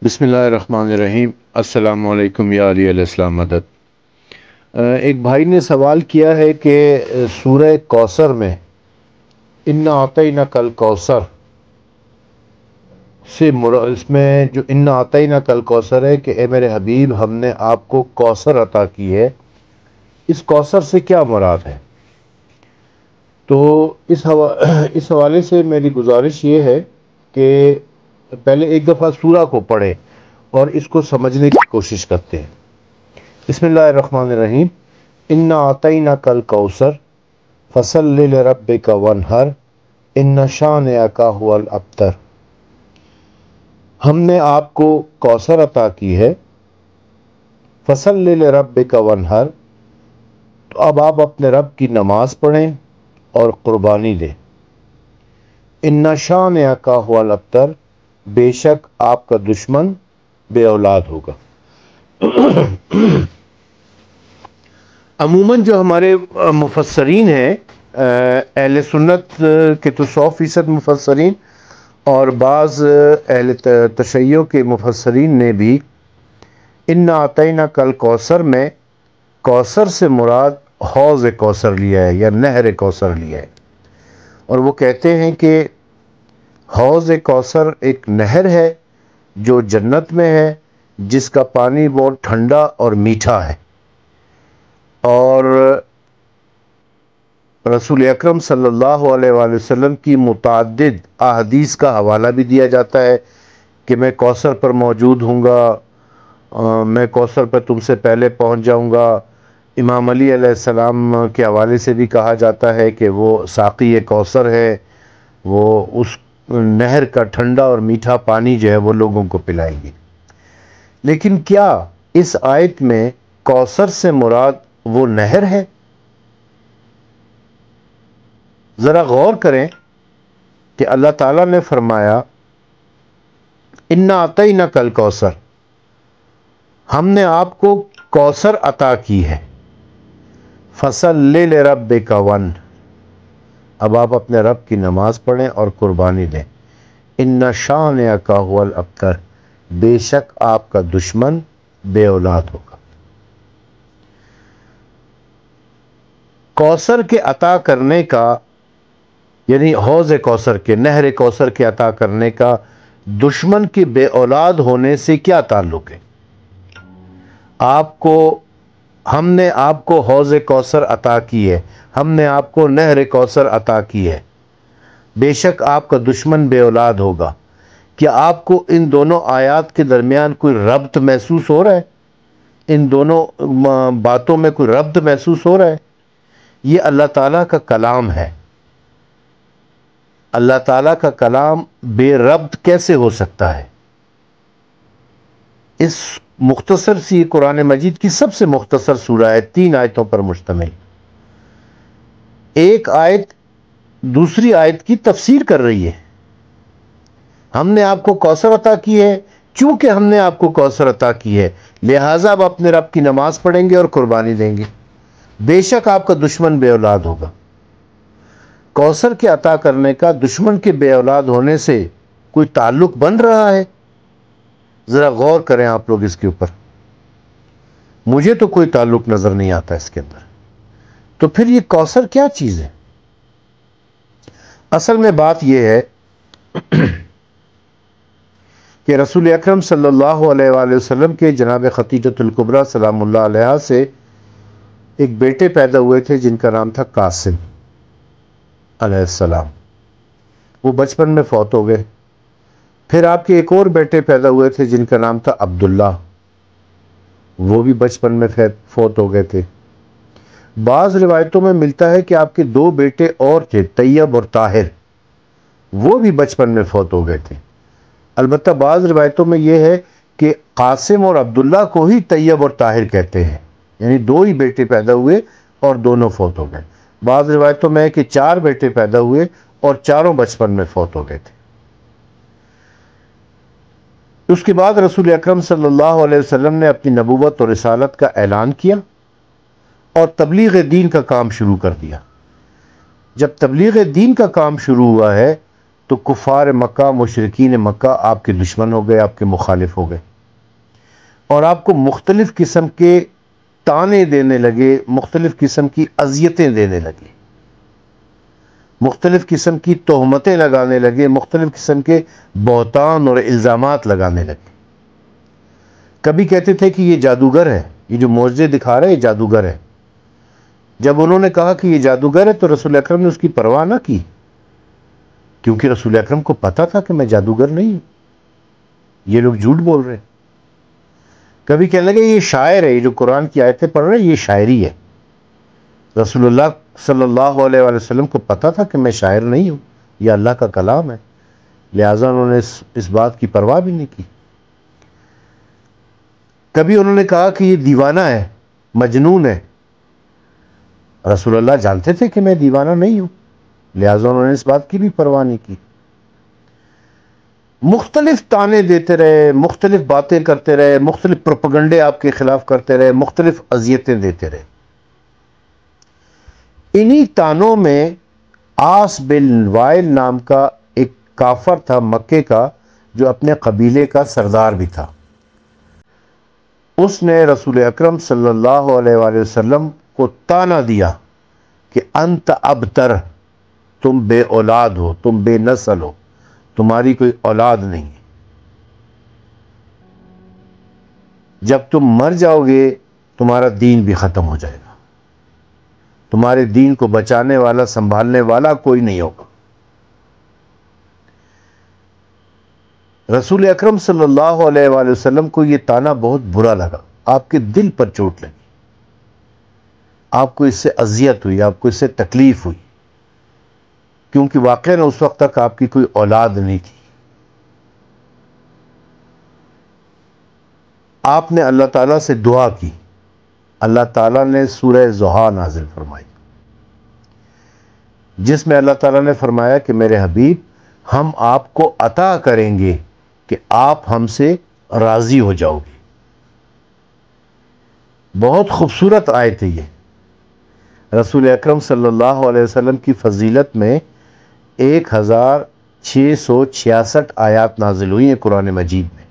بسم اللہ الرحمن الرحیم۔ السلام علیکم یا علی علیہ السلام مدد۔ ایک بھائی نے سوال کیا ہے کہ سورہ کوثر میں انا اعطیناک الکوثر سے اس میں جو انا اعطیناک الکوثر ہے کہ اے میرے حبیب ہم نے آپ کو کوثر عطا کی ہے، اس کوثر سے کیا مراد ہے؟ تو اس حوالے سے میری گزارش یہ ہے کہ پہلے ایک دفعہ سورہ کو پڑھیں اور اس کو سمجھنے کی کوشش کرتے ہیں۔ بسم اللہ الرحمن الرحیم۔ انا اعطیناک الکوثر فصلی لربک وانحر ان شانئک ھو الابتر۔ ہم نے آپ کو کوثر عطا کی ہے، فصلی لربک وانحر، تو اب آپ اپنے رب کی نماز پڑھیں اور قربانی دیں۔ ان شانئک ھو الابتر، بے شک آپ کا دشمن بے اولاد ہوگا۔ عموماً جو ہمارے مفسرین ہیں، اہل سنت کے تو 100% مفسرین اور بعض اہل تشیع کے مفسرین نے بھی انا اعطیناک الکوثر میں کوثر سے مراد حوض کوثر لیا ہے یا نہر کوثر لیا ہے، اور وہ کہتے ہیں کہ حوض کوثر ایک نہر ہے جو جنت میں ہے، جس کا پانی بہت ٹھنڈا اور میٹھا ہے، اور رسول اکرم صلی اللہ علیہ وآلہ وسلم کی متعدد احادیث کا حوالہ بھی دیا جاتا ہے کہ میں کوثر پر موجود ہوں گا، میں کوثر پر تم سے پہلے پہنچ جاؤں گا۔ امام علی علیہ السلام کے حوالے سے بھی کہا جاتا ہے کہ وہ ساقی کوثر ہے، وہ اس نہر کا ٹھنڈا اور میٹھا پانی جو ہے وہ لوگوں کو پلائیں گے۔ لیکن کیا اس آیت میں کوثر سے مراد وہ نہر ہے؟ ذرا غور کریں کہ اللہ تعالیٰ نے فرمایا انا اعطیناک الکوثر، ہم نے آپ کو کوثر عطا کی ہے، فصلی لربک وانحر، اب آپ اپنے رب کی نماز پڑھیں اور قربانی دیں۔ ان شانئک ھو الابتر، بے شک آپ کا دشمن بے اولاد ہوگا۔ کوثر کے عطا کرنے کا، یعنی حوض کوثر کے، نہر کوثر کے عطا کرنے کا دشمن کے بے اولاد ہونے سے کیا تعلق ہے؟ ہم نے آپ کو حوض کوثر عطا کی ہے، ہم نے آپ کو نہر کوثر عطا کی ہے، بے شک آپ کا دشمن بے اولاد ہوگا۔ کیا آپ کو ان دونوں آیات کے درمیان کوئی ربط محسوس ہو رہا ہے؟ ان دونوں باتوں میں کوئی ربط محسوس ہو رہا ہے؟ یہ اللہ تعالیٰ کا کلام ہے، اللہ تعالیٰ کا کلام بے ربط کیسے ہو سکتا ہے؟ اس مختصر سی قرآن مجید کی سب سے مختصر سورہ ہے، 3 آیتوں پر مشتمل۔ ایک آیت دوسری آیت کی تفسیر کر رہی ہے۔ ہم نے آپ کو کوثر عطا کی ہے، چونکہ ہم نے آپ کو کوثر عطا کی ہے لہٰذا آپ اپنے رب کی نماز پڑھیں گے اور قربانی دیں گے، بے شک آپ کا دشمن بے اولاد ہوگا۔ کوثر کے عطا کرنے کا دشمن کے بے اولاد ہونے سے کوئی تعلق بن رہا ہے؟ ذرا غور کریں آپ لوگ اس کے اوپر، مجھے تو کوئی تعلق نظر نہیں آتا اس کے اندر۔ تو پھر یہ کوثر کیا چیز ہے؟ اصل میں بات یہ ہے کہ رسول اکرم صلی اللہ علیہ وآلہ وسلم کے جناب خدیجۃ الکبریٰ سلام اللہ علیہا سے ایک بیٹے پیدا ہوئے تھے جن کا نام تھا قاسم علیہ السلام، وہ بچپن میں فوت ہو گئے۔ پھر آپ کے ایک اور بیٹے پیدا ہوئے تھے جن کا نام تھا عبداللہ، وہ بھی بچپن میں فوت ہو گئے تھے۔ بعض روایتوں میں ملتا ہے کہ آپ کے 2 بیٹے اور تھے، طیب اور طاہر، وہ بھی بچپن میں فوت ہو گئے تھے۔ البتہ بعض روایتوں میں یہ ہے کہ قاسم اور عبداللہ کو ہی طیب اور طاہر کہتے ہیں، یعنی 2 ہی بیٹے پیدا ہوئے اور دونوں فوت ہو گئے۔ بعض روایتوں میں ہے کہ 4 بیٹے پیدا ہوئے اور چاروں بچپن میں فوت ہو گئے تھے۔ اس کے بعد رسول اکرم صلی اللہ علیہ وسلم نے اپنی نبوت اور رسالت کا اعلان کیا اور تبلیغ دین کا کام شروع کر دیا۔ جب تبلیغ دین کا کام شروع ہوا ہے تو کفار مکہ، مشرکین مکہ آپ کے دشمن ہو گئے، آپ کے مخالف ہو گئے، اور آپ کو مختلف قسم کے تانے دینے لگے، مختلف قسم کی اذیتیں دینے لگے، مختلف قسم کی تہمتیں لگانے لگے، مختلف قسم کے بہتان اور الزامات لگانے لگے۔ کبھی کہتے تھے کہ یہ جادوگر ہے، یہ جو معجزے دکھا رہا ہے یہ جادوگر ہے۔ جب انہوں نے کہا کہ یہ جادوگر ہے تو رسول اکرم نے اس کی پرواہ نہ کی، کیونکہ رسول اکرم کو پتا تھا کہ میں جادوگر نہیں ہوں، یہ لوگ جھوٹ بول رہے ہیں۔ کبھی کہنے لگے یہ شاعر ہے، یہ جو قرآن کی آیتیں پڑھ رہے ہیں یہ شاعری ہے۔ رسول اللہ صلی اللہ علیہ وآلہ وسلم کو پتا تھا کہ میں شاعر نہیں ہوں، یہ اللہ کا کلام ہے، لہٰذا انہوں نے اس بات کی پرواہ بھی نہیں کی۔ کبھی انہوں نے کہا کہ یہ دیوانہ ہے، مجنون ہے، رسول اللہ جانتے تھے کہ میں دیوانہ نہیں ہوں، لہٰذا انہوں نے اس بات کی بھی پرواہ نہیں کی۔ مختلف تانے دیتے رہے، مختلف باتیں کرتے رہے، مختلف پروپیگنڈے آپ کے خلاف کرتے رہے، مختلف اذیتیں دیتے رہے۔ انہی تانوں میں آس بن وائل نام کا ایک کافر تھا مکے کا، جو اپنے قبیلے کا سردار بھی تھا۔ اس نے رسول اکرم صلی اللہ علیہ وآلہ وسلم کو تانا دیا کہ انت ابتر، تم بے اولاد ہو، تم بے نسل ہو، تمہاری کوئی اولاد نہیں ہے، جب تم مر جاؤ گے تمہارا دین بھی ختم ہو جائے گا، تمہارے دین کو بچانے والا، سنبھالنے والا کوئی نہیں ہوگا۔ رسول اکرم صلی اللہ علیہ وآلہ وسلم کو یہ تانا بہت برا لگا، آپ کے دل پر چوٹ لگی، آپ کو اس سے اذیت ہوئی، آپ کو اس سے تکلیف ہوئی، کیونکہ واقعاً اس وقت تک آپ کی کوئی اولاد نہیں تھی۔ آپ نے اللہ تعالیٰ سے دعا کی، اللہ تعالیٰ نے سورہ ضحیٰ نازل فرمائی، جس میں اللہ تعالیٰ نے فرمایا کہ میرے حبیب، ہم آپ کو عطا کریں گے کہ آپ ہم سے راضی ہو جاؤ گے۔ بہت خوبصورت آیت ہے یہ۔ رسول اکرم صلی اللہ علیہ وسلم کی فضیلت میں 1666 آیات نازل ہوئی ہیں قرآن مجید میں۔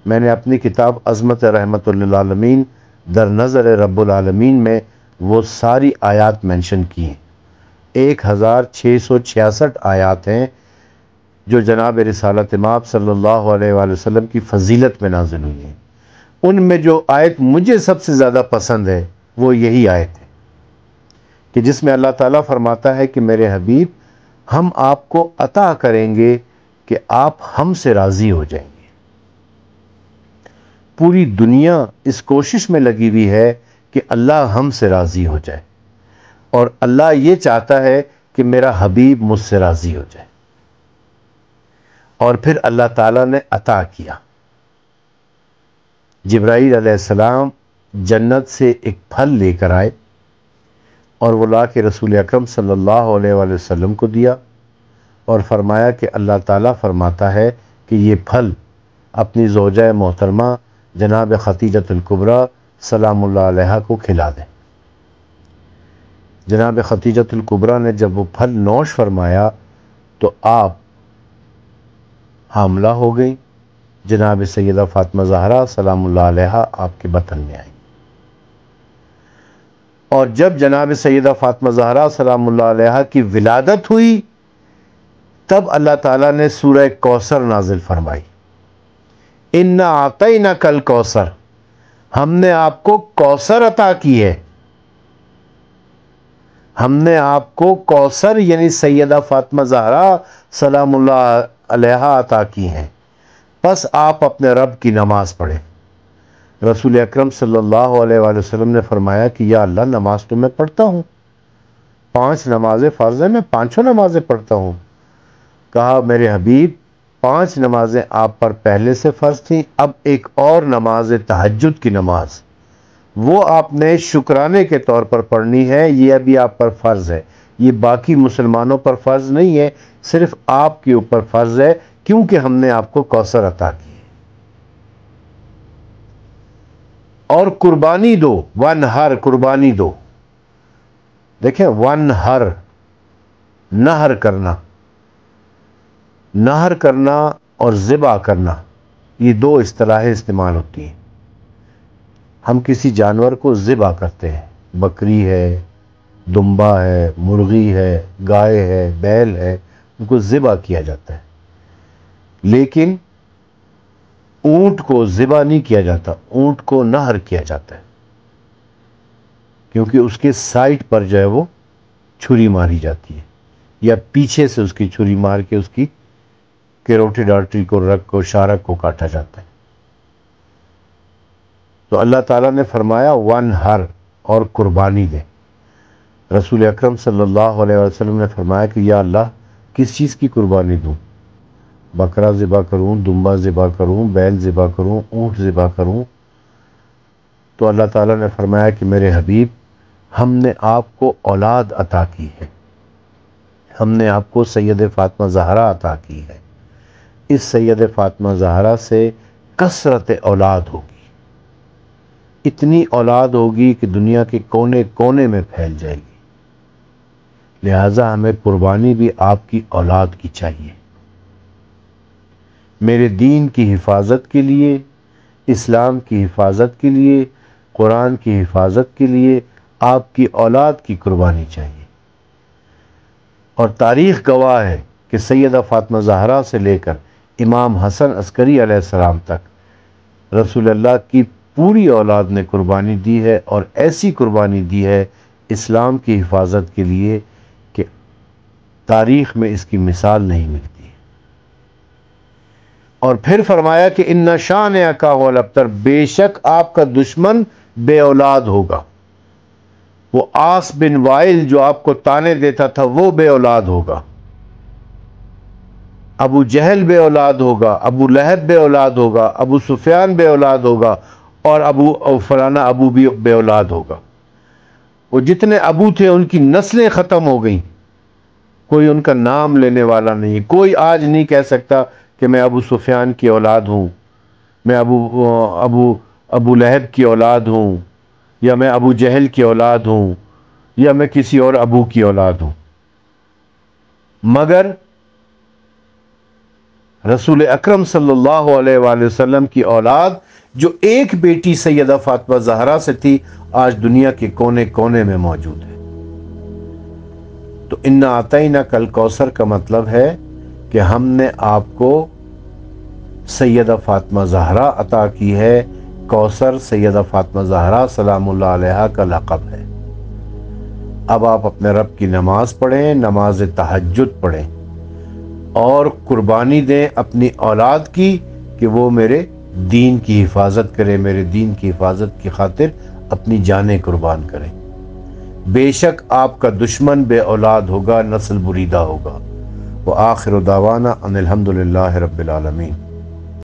میں نے اپنی کتاب عظمت رحمت للعالمین در نظر رب العالمین میں وہ ساری آیات مینشن کی ہیں۔ 1666 آیات ہیں جو جناب رسالت مآب صلی اللہ علیہ وآلہ وسلم کی فضیلت میں نازل ہوئی ہیں۔ ان میں جو آیت مجھے سب سے زیادہ پسند ہے وہ یہی آیت ہے کہ جس میں اللہ تعالیٰ فرماتا ہے کہ میرے حبیب، ہم آپ کو عطا کریں گے کہ آپ ہم سے راضی ہو جائیں گے۔ پوری دنیا اس کوشش میں لگی ہوئی ہے کہ اللہ ہم سے راضی ہو جائے، اور اللہ یہ چاہتا ہے کہ میرا حبیب مجھ سے راضی ہو جائے۔ اور پھر اللہ تعالیٰ نے عطا کیا۔ جبرائیل علیہ السلام جنت سے ایک پھل لے کر آئے اور وہ لا کے رسول اکرم صلی اللہ علیہ وآلہ وسلم کو دیا، اور فرمایا کہ اللہ تعالیٰ فرماتا ہے کہ یہ پھل اپنی زوجہ محترمہ جناب خدیجۃ الکبریٰ سلام اللہ علیہا کو کھلا دیں۔ جناب خدیجۃ الکبریٰ نے جب وہ پھل نوش فرمایا تو آپ حاملہ ہو گئیں۔ جناب سیدہ فاطمہ زہرا سلام اللہ علیہا آپ کے بطن میں آئیں، اور جب جناب سیدہ فاطمہ زہرا سلام اللہ علیہا کی ولادت ہوئی تب اللہ تعالیٰ نے سورہ کوثر نازل فرمائی۔ اِنَّا أَعْطَيْنَاكَ الْكَوْثَرَ، ہم نے آپ کو کوثر عطا کی ہے، ہم نے آپ کو کوثر یعنی سیدہ فاطمہ زہرا سلام اللہ علیہا عطا کی ہیں، پس آپ اپنے رب کی نماز پڑھیں۔ رسول اکرم صلی اللہ علیہ وآلہ وسلم نے فرمایا کہ یا اللہ، نماز تو میں پڑھتا ہوں، 5 نمازیں فرض ہیں، میں 5 نمازیں پڑھتا ہوں۔ کہا میرے حبیب، 5 نمازیں آپ پر پہلے سے فرض تھیں، اب ایک اور نماز تہجد کی نماز، وہ آپ نے شکرانے کے طور پر پڑھنی ہے، یہ ابھی آپ پر فرض ہے، یہ باقی مسلمانوں پر فرض نہیں ہے، صرف آپ کے اوپر فرض ہے، کیونکہ ہم نے آپ کو کوثر عطا کی ہے۔ اور قربانی دو، ونہر، قربانی دو۔ دیکھیں ونہر، نہر کرنا، نہر کرنا اور ذبح کرنا، یہ دو اصطلاحیں استعمال ہوتی ہیں۔ ہم کسی جانور کو ذبح کرتے ہیں، بکری ہے، دمبا ہے، مرغی ہے، گائے ہے، بیل ہے، ان کو ذبح کیا جاتا ہے۔ لیکن اونٹ کو ذبح نہیں کیا جاتا، اونٹ کو نہر کیا جاتا ہے، کیونکہ اس کے سائٹ پر جو ہے وہ چھری ماری جاتی ہے، یا پیچھے سے اس کی چھری مار کے اس کی کیروٹیڈ آرٹری کو، رگ کو، شارک کو کاٹا جاتا ہے۔ تو اللہ تعالیٰ نے فرمایا وانحر، اور قربانی دے۔ رسول اکرم صلی اللہ علیہ وسلم نے فرمایا کہ یا اللہ کس چیز کی قربانی دوں؟ بکرا ذبح کروں، دمبا ذبح کروں، بیل ذبح کروں، اونٹ ذبح کروں؟ تو اللہ تعالیٰ نے فرمایا کہ میرے حبیب، ہم نے آپ کو اولاد عطا کی ہے، ہم نے آپ کو سید فاطمہ زہرا عطا کی ہے، اس سید فاطمہ زہرا سے کثرت اولاد ہوگی، اتنی اولاد ہوگی کہ دنیا کے کونے کونے میں پھیل جائے گی، لہٰذا ہمیں قربانی بھی آپ کی اولاد کی چاہیے۔ میرے دین کی حفاظت کے لیے، اسلام کی حفاظت کے لیے، قرآن کی حفاظت کے لیے آپ کی اولاد کی قربانی چاہیے۔ اور تاریخ گواہ ہے کہ سیدہ فاطمہ زہرا سے لے کر امام حسن عسکری علیہ السلام تک رسول اللہ کی پوری اولاد نے قربانی دی ہے، اور ایسی قربانی دی ہے اسلام کی حفاظت کے لیے کہ تاریخ میں اس کی مثال نہیں ملتی۔ اور پھر فرمایا کہ ان شانئک هو الابتر، بے شک آپ کا دشمن بے اولاد ہوگا۔ وہ عاص بن وائل جو آپ کو تانے دیتا تھا وہ بے اولاد ہوگا، ابو جہل بے اولاد ہوگا، ابو لہب بے اولاد ہوگا، ابو سفیان بے اولاد ہوگا، اور فلانا ابو بھی بے اولاد ہوگا۔ وہ جتنے ابو تھے ان کی نسلیں ختم ہو گئیں، کوئی ان کا نام لینے والا نہیں۔ کوئی آج نہیں کہہ سکتا کہ میں ابو سفیان کی اولاد ہوں، میں ابو لہب کی اولاد ہوں، یا میں ابو جہل کی اولاد ہوں، یا میں کسی اور ابو کی اولاد ہوں۔ مگر رسول اکرم صلی اللہ علیہ وآلہ وسلم کی اولاد جو ایک بیٹی سیدہ فاطمہ زہرا سے تھی، آج دنیا کے کونے کونے میں موجود ہے۔ تو انا اعطیناک الکوثر کا مطلب ہے کہ ہم نے آپ کو سیدہ فاطمہ زہرا عطا کی ہے۔ کوثر سیدہ فاطمہ زہرا سلام اللہ علیہا کا لقب ہے۔ اب آپ اپنے رب کی نماز پڑھیں، نماز تہجد پڑھیں، اور قربانی دیں اپنی اولاد کی کہ وہ میرے دین کی حفاظت کرے، میرے دین کی حفاظت کی خاطر اپنی جانیں قربان کریں۔ بے شک آپ کا دشمن بے اولاد ہوگا، نسل بریدہ ہوگا۔ وآخر دعوانا ان الحمد للہ رب العالمین۔